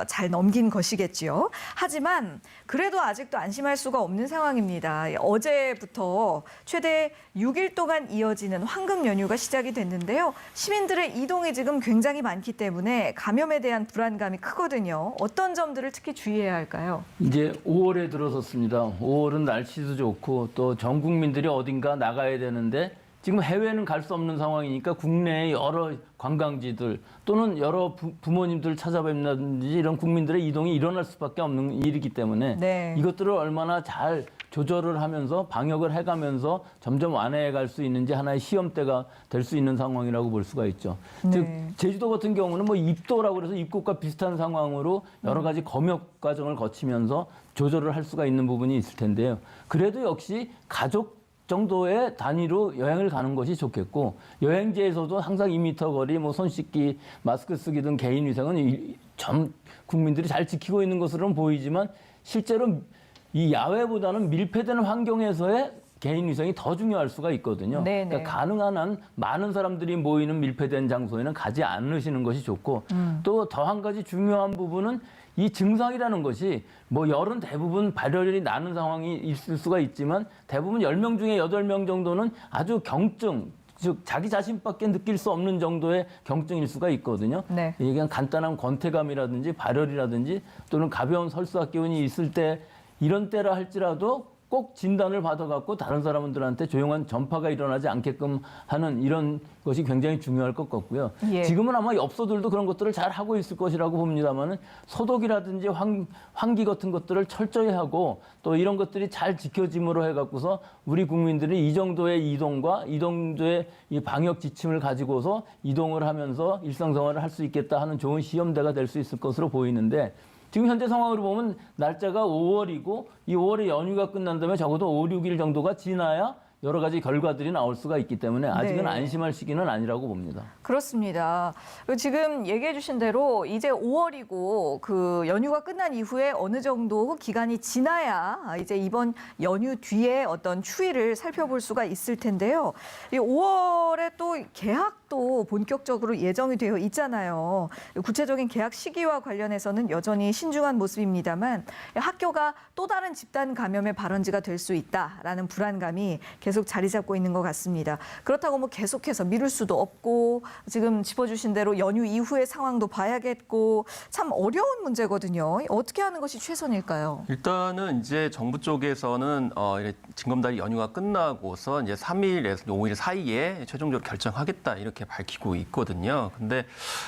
잘 넘긴 것이겠지요. 하지만 그래도 아직도 안심할 수가 없는 상황입니다. 어제부터 최대 6일 동안 이어지는 황금 연휴가 시작이 됐는데요. 시민들의 이동이 지금 굉장히 많기 때문에 감염에 대한 불안감이 크거든요. 어떤 점들을 특히 주의해야 할까요? 이제 5월에 들어섰습니다. 5월은 날씨도 좋고 또 전 국민들이 어딘가 나가야 되는데 지금 해외는 갈 수 없는 상황이니까 국내의 여러 관광지들 또는 여러 부모님들 찾아뵙는다든지 이런 국민들의 이동이 일어날 수밖에 없는 일이기 때문에 네. 이것들을 얼마나 잘 조절을 하면서 방역을 해가면서 점점 완화해갈 수 있는지 하나의 시험대가 될 수 있는 상황이라고 볼 수가 있죠. 네. 즉 제주도 같은 경우는 뭐 입도라고 그래서 입국과 비슷한 상황으로 여러 가지 검역 과정을 거치면서 조절을 할 수가 있는 부분이 있을 텐데요. 그래도 역시 가족 정도의 단위로 여행을 가는 것이 좋겠고 여행지에서도 항상 2m 거리, 뭐 손 씻기, 마스크 쓰기 등 개인 위생은 전 국민들이 잘 지키고 있는 것으로는 보이지만 실제로 이 야외보다는 밀폐되는 환경에서의 개인 위생이 더 중요할 수가 있거든요. 네네. 그러니까 가능한 한 많은 사람들이 모이는 밀폐된 장소에는 가지 않으시는 것이 좋고 또 더 한 가지 중요한 부분은 이 증상이라는 것이 뭐 열은 대부분 발열이 나는 상황이 있을 수가 있지만 대부분 10명 중에 8명 정도는 아주 경증, 즉 자기 자신밖에 느낄 수 없는 정도의 경증일 수가 있거든요. 네. 이게 그냥 간단한 권태감이라든지 발열이라든지 또는 가벼운 설사 기운이 있을 때 이런 때라 할지라도 꼭 진단을 받아갖고 다른 사람들한테 조용한 전파가 일어나지 않게끔 하는 이런 것이 굉장히 중요할 것 같고요. 예. 지금은 아마 엽서들도 그런 것들을 잘 하고 있을 것이라고 봅니다만은 소독이라든지 환기 같은 것들을 철저히 하고 또 이런 것들이 잘 지켜짐으로 해갖고서 우리 국민들이 이 정도의 이동과 이 정도의 이 방역 지침을 가지고서 이동을 하면서 일상생활을 할 수 있겠다 하는 좋은 시험대가 될 수 있을 것으로 보이는데 지금 현재 상황으로 보면 날짜가 5월이고 이 5월에 연휴가 끝난 다음에 적어도 5, 6일 정도가 지나야 여러 가지 결과들이 나올 수가 있기 때문에 아직은 네. 안심할 시기는 아니라고 봅니다. 그렇습니다. 지금 얘기해 주신 대로 이제 5월이고 그 연휴가 끝난 이후에 어느 정도 기간이 지나야 이제 이번 연휴 뒤에 어떤 추이를 살펴볼 수가 있을 텐데요. 이 5월에 또 개학도 본격적으로 예정이 되어 있잖아요. 구체적인 개학 시기와 관련해서는 여전히 신중한 모습입니다만 학교가 또 다른 집단 감염의 발원지가 될 수 있다라는 불안감이 계속 자리 잡고 있는 것 같습니다. 그렇다고 뭐 계속해서 미룰 수도 없고 지금 짚어주신 대로 연휴 이후의 상황도 봐야겠고 참 어려운 문제거든요. 어떻게 하는 것이 최선일까요? 일단은 이제 정부 쪽에서는 징검다리 연휴가 끝나고서 이제 3일에서 5일 사이에 최종적으로 결정하겠다 이렇게 밝히고 있거든요. 근데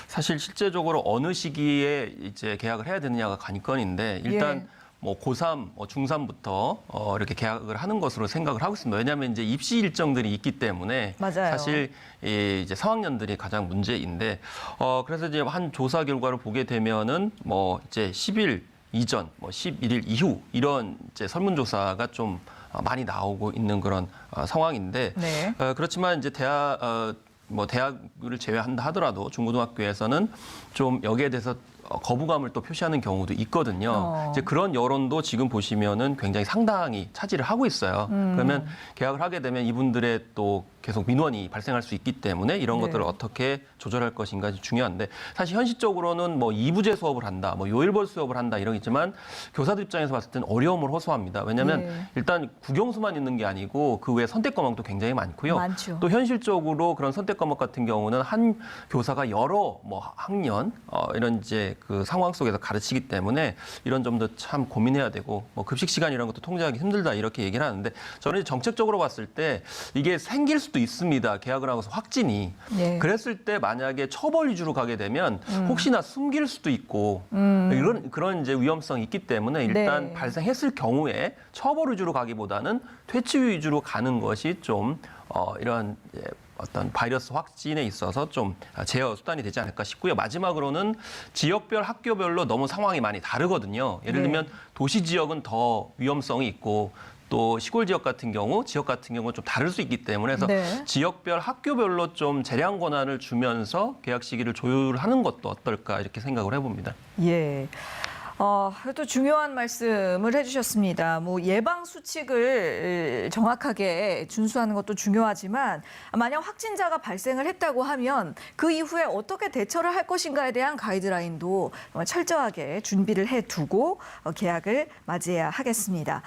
사실 실제적으로 어느 시기에 이제 개학을 해야 되느냐가 관건인데 일단 예. 뭐 고3, 중3부터 이렇게 개학을 하는 것으로 생각을 하고 있습니다. 왜냐하면 이제 입시 일정들이 있기 때문에 맞아요. 사실 이제 4학년들이 가장 문제인데 그래서 이제 한 조사 결과를 보게 되면은 뭐 이제 10일 이전, 뭐 11일 이후 이런 이제 설문조사가 좀 많이 나오고 있는 그런 상황인데 네. 그렇지만 이제 대학을 제외한다 하더라도 중고등학교에서는 좀 여기에 대해서 거부감을 또 표시하는 경우도 있거든요. 이제 그런 여론도 지금 보시면은 굉장히 상당히 차지를 하고 있어요. 그러면 개학을 하게 되면 이분들의 또 계속 민원이 발생할 수 있기 때문에 이런 네. 것들을 어떻게 조절할 것인가 중요한데 사실 현실적으로는 뭐 2부제 수업을 한다, 뭐 요일벌 수업을 한다 이러겠지만 교사들 입장에서 봤을 때는 어려움을 호소합니다. 왜냐하면 네. 일단 국영수만 있는 게 아니고 그 외에 선택 과목도 굉장히 많고요. 많죠. 또 현실적으로 그런 선택 과목 같은 경우는 한 교사가 여러 뭐 학년 이런 이제 그 상황 속에서 가르치기 때문에 이런 점도 참 고민해야 되고 뭐 급식 시간 이런 것도 통제하기 힘들다 이렇게 얘기를 하는데 저는 정책적으로 봤을 때 이게 생길 수도 있습니다. 개학을 하고서 확진이. 네. 그랬을 때 만약에 처벌 위주로 가게 되면 혹시나 숨길 수도 있고 그런 이제 위험성이 있기 때문에 일단 네. 발생했을 경우에 처벌 위주로 가기보다는 퇴치 위주로 가는 것이 좀 이런 어떤 바이러스 확진에 있어서 좀 제어 수단이 되지 않을까 싶고요. 마지막으로는 지역별 학교별로 너무 상황이 많이 다르거든요. 예를 네. 들면 도시 지역은 더 위험성이 있고 또 시골 지역 같은 경우는 좀 다를 수 있기 때문에 그래서 네. 지역별 학교별로 좀 재량 권한을 주면서 개학 시기를 조율하는 것도 어떨까 이렇게 생각을 해봅니다. 예. 또 중요한 말씀을 해주셨습니다. 뭐 예방 수칙을 정확하게 준수하는 것도 중요하지만 만약 확진자가 발생을 했다고 하면 그 이후에 어떻게 대처를 할 것인가에 대한 가이드라인도 철저하게 준비를 해두고 개학을 맞이해야 하겠습니다.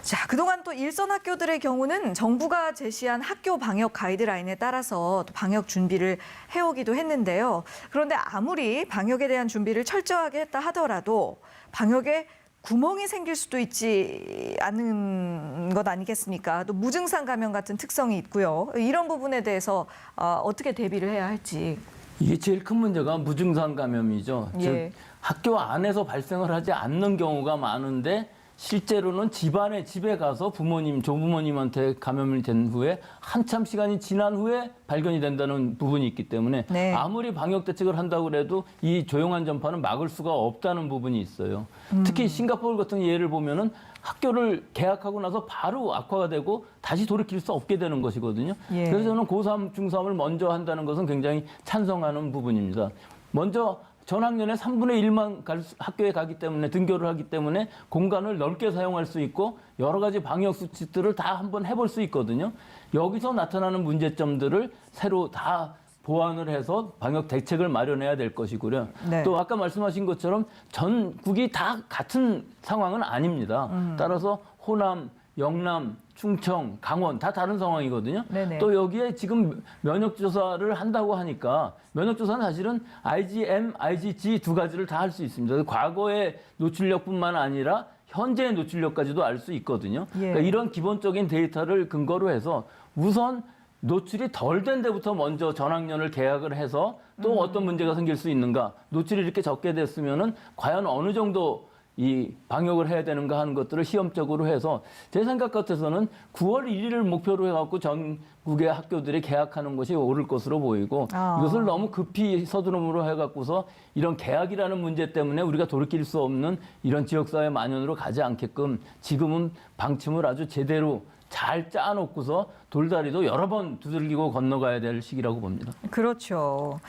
자, 그동안 또 일선 학교들의 경우는 정부가 제시한 학교 방역 가이드라인에 따라서 또 방역 준비를 해오기도 했는데요. 그런데 아무리 방역에 대한 준비를 철저하게 했다 하더라도 방역에 구멍이 생길 수도 있지 않은 것 아니겠습니까? 또 무증상 감염 같은 특성이 있고요. 이런 부분에 대해서 어떻게 대비를 해야 할지. 이게 제일 큰 문제가 무증상 감염이죠. 예. 즉 학교 안에서 발생을 하지 않는 경우가 많은데 실제로는 집에 가서 부모님, 조부모님한테 감염이 된 후에 한참 시간이 지난 후에 발견이 된다는 부분이 있기 때문에 네. 아무리 방역 대책을 한다고 해도 이 조용한 전파는 막을 수가 없다는 부분이 있어요. 특히 싱가포르 같은 예를 보면은 학교를 개학하고 나서 바로 악화가 되고 다시 돌이킬 수 없게 되는 것이거든요. 예. 그래서 저는 고3, 중3을 먼저 한다는 것은 굉장히 찬성하는 부분입니다. 먼저 전학년에 3분의 1만 학교에 가기 때문에 등교를 하기 때문에 공간을 넓게 사용할 수 있고 여러 가지 방역 수칙들을 다 한번 해볼 수 있거든요. 여기서 나타나는 문제점들을 새로 다 보완을 해서 방역 대책을 마련해야 될 것이고요. 네. 또 아까 말씀하신 것처럼 전국이 다 같은 상황은 아닙니다. 따라서 호남, 영남, 충청, 강원 다 다른 상황이거든요. 네네. 또 여기에 지금 면역조사를 한다고 하니까 면역조사는 사실은 IgM, IgG 두 가지를 다 할 수 있습니다. 과거의 노출력뿐만 아니라 현재의 노출력까지도 알 수 있거든요. 예. 그러니까 이런 기본적인 데이터를 근거로 해서 우선 노출이 덜 된 데부터 먼저 전학년을 개학을 해서 또 어떤 문제가 생길 수 있는가, 노출이 이렇게 적게 됐으면은 과연 어느 정도 이 방역을 해야 되는가 하는 것들을 시험적으로 해서 제 생각 같아서는 9월 1일을 목표로 해갖고 전국의 학교들이 개학하는 것이 옳을 것으로 보이고 이것을 너무 급히 서두름으로 해갖고서 이런 개학이라는 문제 때문에 우리가 돌이킬 수 없는 이런 지역사회 만연으로 가지 않게끔 지금은 방침을 아주 제대로 잘 짜놓고서 돌다리도 여러 번 두들기고 건너가야 될 시기라고 봅니다. 그렇죠.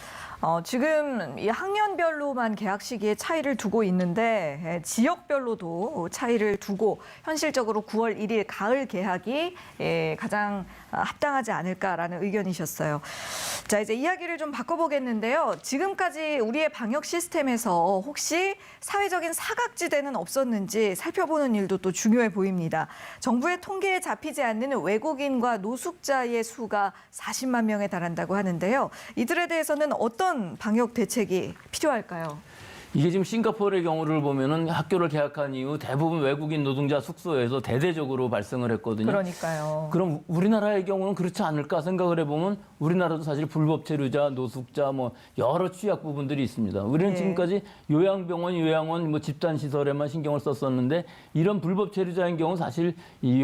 지금 이 학년별로만 개학 시기에 차이를 두고 있는데 지역별로도 차이를 두고 현실적으로 9월 1일 가을 개학이 가장 합당하지 않을까라는 의견이셨어요. 자, 이제 이야기를 좀 바꿔보겠는데요. 지금까지 우리의 방역 시스템에서 혹시 사회적인 사각지대는 없었는지 살펴보는 일도 또 중요해 보입니다. 정부의 통계에 잡히지 않는 외국인과 노숙자의 수가 40만 명에 달한다고 하는데요. 이들에 대해서는 어떤 방역 대책이 필요할까요? 이게 지금 싱가포르의 경우를 보면은 학교를 개학한 이후 대부분 외국인 노동자 숙소에서 대대적으로 발생을 했거든요. 그러니까요. 그럼 우리나라의 경우는 그렇지 않을까 생각을 해보면 우리나라도 사실 불법 체류자, 노숙자 뭐 여러 취약 부분들이 있습니다. 우리는 네. 지금까지 요양병원, 요양원, 뭐 집단시설에만 신경을 썼었는데 이런 불법 체류자인 경우 사실 이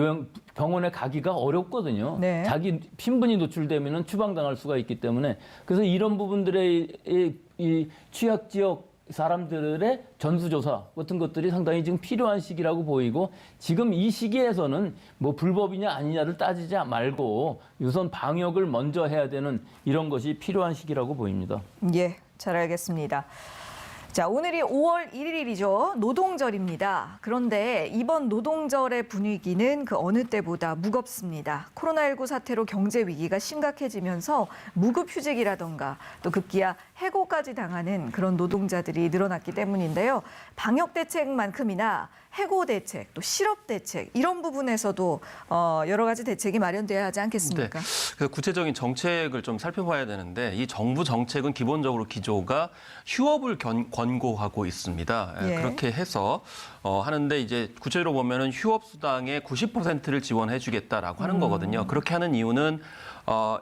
병원에 가기가 어렵거든요. 네. 자기 신분이 노출되면은 추방당할 수가 있기 때문에 그래서 이런 부분들의 이 취약 지역 사람들의 전수조사 같은 것들이 상당히 지금 필요한 시기라고 보이고 지금 이 시기에서는 뭐 불법이냐 아니냐를 따지지 말고 우선 방역을 먼저 해야 되는 이런 것이 필요한 시기라고 보입니다. 예, 잘 알겠습니다. 자, 오늘이 5월 1일이죠. 노동절입니다. 그런데 이번 노동절의 분위기는 그 어느 때보다 무겁습니다. 코로나19 사태로 경제 위기가 심각해지면서 무급휴직이라던가 또 급기야 해고까지 당하는 그런 노동자들이 늘어났기 때문인데요. 방역 대책만큼이나 해고 대책, 또 실업 대책 이런 부분에서도 여러 가지 대책이 마련돼야 하지 않겠습니까? 네. 그래서 구체적인 정책을 좀 살펴봐야 되는데 이 정부 정책은 기본적으로 기조가 휴업을 권고하고 있습니다. 예. 그렇게 해서 하는데 이제 구체적으로 보면은 휴업 수당의 90%를 지원해주겠다라고 하는 거거든요. 그렇게 하는 이유는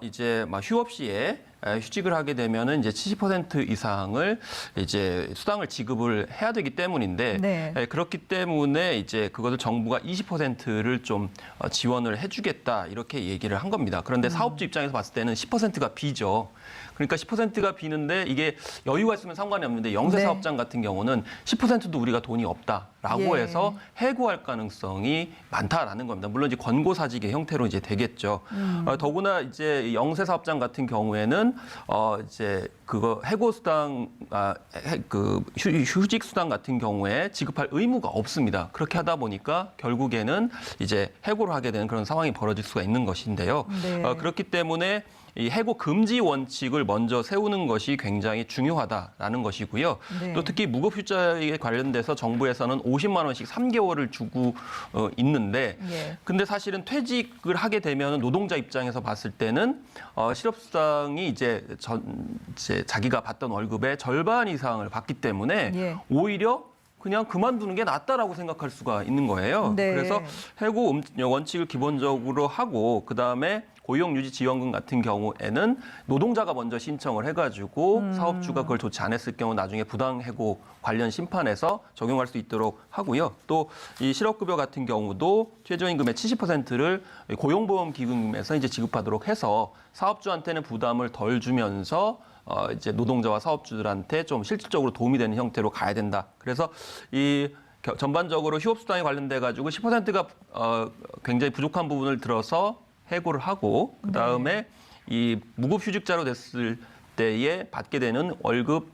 이제 막 휴업 시에 휴직을 하게 되면은 이제 70% 이상을 이제 수당을 지급을 해야 되기 때문인데 네. 그렇기 때문에 이제 그것을 정부가 20%를 좀 지원을 해주겠다 이렇게 얘기를 한 겁니다. 그런데 사업주 입장에서 봤을 때는 10%가 비죠. 그러니까 10%가 비는데 이게 여유가 있으면 상관이 없는데 영세 네. 사업장 같은 경우는 10%도 우리가 돈이 없다라고 예. 해서 해고할 가능성이 많다라는 겁니다. 물론 이제 권고사직의 형태로 이제 되겠죠. 더구나 이제 영세 사업장 같은 경우에는 이제 그거 해고 수당, 그 휴직 수당 같은 경우에 지급할 의무가 없습니다. 그렇게 하다 보니까 결국에는 이제 해고를 하게 되는 그런 상황이 벌어질 수가 있는 것인데요. 네. 그렇기 때문에 이 해고 금지 원칙을 먼저 세우는 것이 굉장히 중요하다라는 것이고요. 네. 또 특히 무급휴직에 관련돼서 정부에서는 50만 원씩 3개월을 주고 있는데 예. 근데 사실은 퇴직을 하게 되면 노동자 입장에서 봤을 때는 실업수당이 이제 자기가 받던 월급의 절반 이상을 받기 때문에 예. 오히려 그냥 그만두는 게 낫다라고 생각할 수가 있는 거예요. 네. 그래서 해고 원칙을 기본적으로 하고 그다음에 고용유지지원금 같은 경우에는 노동자가 먼저 신청을 해가지고 사업주가 그걸 좋지 않았을 경우 나중에 부당해고 관련 심판에서 적용할 수 있도록 하고요. 또 이 실업급여 같은 경우도 최저임금의 70%를 고용보험기금에서 이제 지급하도록 해서 사업주한테는 부담을 덜 주면서 이제 노동자와 사업주들한테 좀 실질적으로 도움이 되는 형태로 가야 된다. 그래서 이 전반적으로 휴업수당에 관련돼 가지고 10%가 굉장히 부족한 부분을 들어서 해고를 하고 그다음에 이 무급휴직자로 됐을 때에 받게 되는 월급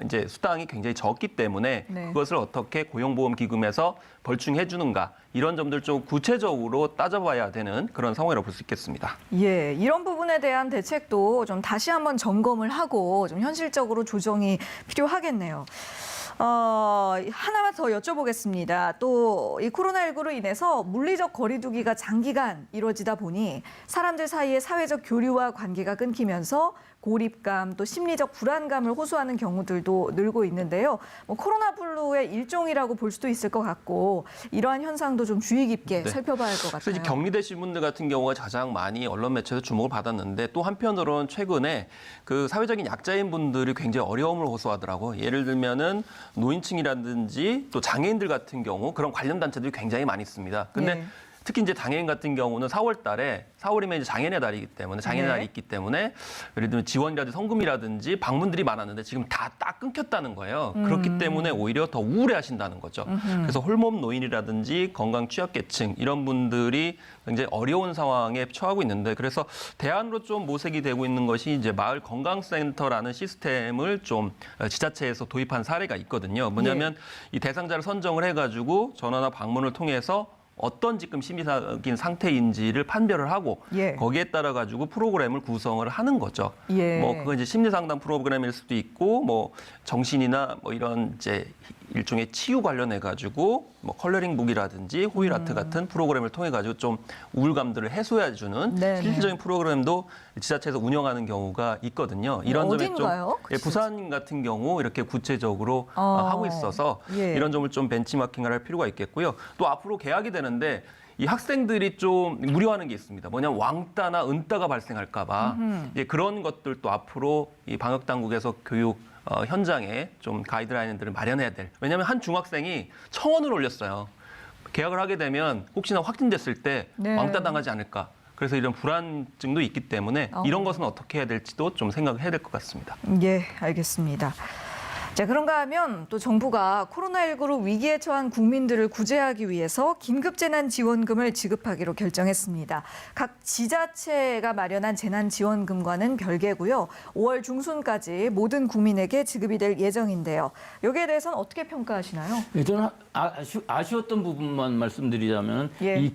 이제 수당이 굉장히 적기 때문에 네. 그것을 어떻게 고용보험기금에서 벌충해 주는가 이런 점들 좀 구체적으로 따져봐야 되는 그런 상황이라고 볼 수 있겠습니다. 예, 이런 부분에 대한 대책도 좀 다시 한번 점검을 하고 좀 현실적으로 조정이 필요하겠네요. 하나만 더 여쭤보겠습니다. 또 이 코로나19로 인해서 물리적 거리두기가 장기간 이루어지다 보니 사람들 사이의 사회적 교류와 관계가 끊기면서 고립감 또 심리적 불안감을 호소하는 경우들도 늘고 있는데요. 코로나 블루의 일종이라고 볼 수도 있을 것 같고 이러한 현상도 좀 주의 깊게 네. 살펴봐야 할 것 같아요. 그래서 격리되신 분들 같은 경우가 가장 많이 언론 매체에서 주목을 받았는데 또 한편으로는 최근에 그 사회적인 약자인 분들이 굉장히 어려움을 호소하더라고요. 예를 들면은 노인층이라든지 또 장애인들 같은 경우 그런 관련 단체들이 굉장히 많이 있습니다. 근데 네. 특히 이제 장애인 같은 경우는 4월 달에 4월이면 이제 장애인의 달이기 때문에 장애인의 네. 날이 있기 때문에 예를 들면 지원이라든지 성금이라든지 방문들이 많았는데 지금 다 딱 끊겼다는 거예요. 그렇기 때문에 오히려 더 우울해하신다는 거죠. 그래서 홀몸 노인이라든지 건강 취약계층 이런 분들이 굉장히 어려운 상황에 처하고 있는데 그래서 대안으로 좀 모색이 되고 있는 것이 이제 마을 건강센터라는 시스템을 좀 지자체에서 도입한 사례가 있거든요. 뭐냐면 이 대상자를 선정을 해가지고 전화나 방문을 통해서 어떤 지금 심리적인 상태인지를 판별을 하고 예. 거기에 따라 가지고 프로그램을 구성을 하는 거죠. 예. 뭐 그건 이제 심리 상담 프로그램일 수도 있고 뭐 정신이나 뭐 이런 이제 일종의 치유 관련해 가지고 뭐 컬러링북이라든지 호일 아트 같은 프로그램을 통해 가지고 좀 우울감들을 해소해 주는 네네. 실질적인 프로그램도 지자체에서 운영하는 경우가 있거든요. 이런 점에 좀 어딘가요? 예, 부산 같은 경우 이렇게 구체적으로 하고 있어서 예. 이런 점을 좀 벤치마킹을 할 필요가 있겠고요. 또 앞으로 개학이 되는데 이 학생들이 좀 우려하는 게 있습니다. 뭐냐면 왕따나 은따가 발생할까 봐. 예, 그런 것들도 앞으로 이 방역 당국에서 교육 현장에 좀 가이드라인들을 마련해야 될. 왜냐하면 한 중학생이 청원을 올렸어요. 개학을 하게 되면 혹시나 확진됐을 때 네. 왕따 당하지 않을까. 그래서 이런 불안증도 있기 때문에 이런 것은 어떻게 해야 될지도 좀 생각을 해야 될 것 같습니다. 예, 알겠습니다. 자, 그런가 하면 또 정부가 코로나19로 위기에 처한 국민들을 구제하기 위해서 긴급재난지원금을 지급하기로 결정했습니다. 각 지자체가 마련한 재난지원금과는 별개고요. 5월 중순까지 모든 국민에게 지급이 될 예정인데요. 여기에 대해서는 어떻게 평가하시나요? 저는 아쉬웠던 부분만 말씀드리자면 예. 이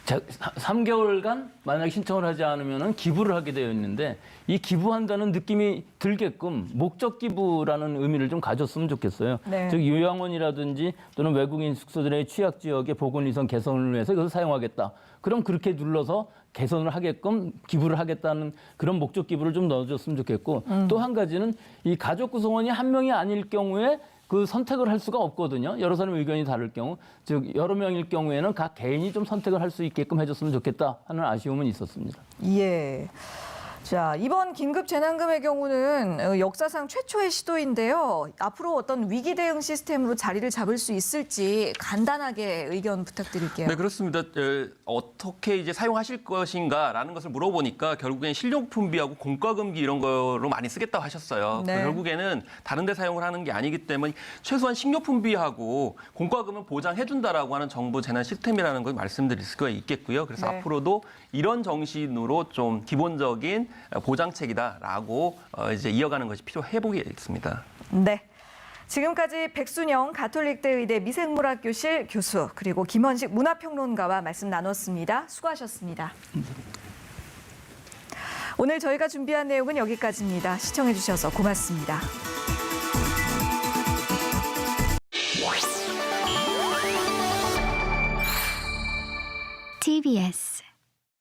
3개월간 만약 신청을 하지 않으면 기부를 하게 되어 있는데 이 기부한다는 느낌이 들게끔 목적 기부라는 의미를 좀 가졌으면 좋겠어요. 네. 즉 요양원이라든지 또는 외국인 숙소들의 취약 지역의 보건위성 개선을 위해서 이것을 사용하겠다. 그럼 그렇게 눌러서 개선을 하게끔 기부를 하겠다는 그런 목적 기부를 좀 넣어줬으면 좋겠고 또 한 가지는 이 가족 구성원이 한 명이 아닐 경우에 그 선택을 할 수가 없거든요. 여러 사람의 의견이 다를 경우, 즉 여러 명일 경우에는 각 개인이 좀 선택을 할 수 있게끔 해줬으면 좋겠다 하는 아쉬움은 있었습니다. 예. 자, 이번 긴급재난금의 경우는 역사상 최초의 시도인데요. 앞으로 어떤 위기 대응 시스템으로 자리를 잡을 수 있을지 간단하게 의견 부탁드릴게요. 네, 그렇습니다. 어떻게 이제 사용하실 것인가라는 것을 물어보니까 결국엔 식료품비하고 공과금기 이런 거로 많이 쓰겠다고 하셨어요. 네. 결국에는 다른 데 사용을 하는 게 아니기 때문에 최소한 식료품비하고 공과금은 보장해준다라고 하는 정부 재난 시스템이라는 걸 말씀드릴 수가 있겠고요. 그래서 네. 앞으로도 이런 정신으로 좀 기본적인 보장책이다라고 이제 이어가는 것이 필요해 보이겠습니다. 네. 지금까지 백순영 가톨릭대 의대 미생물학교실 교수 그리고 김원식 문화평론가와 말씀 나눴습니다. 수고하셨습니다. 오늘 저희가 준비한 내용은 여기까지입니다. 시청해 주셔서 고맙습니다. TBS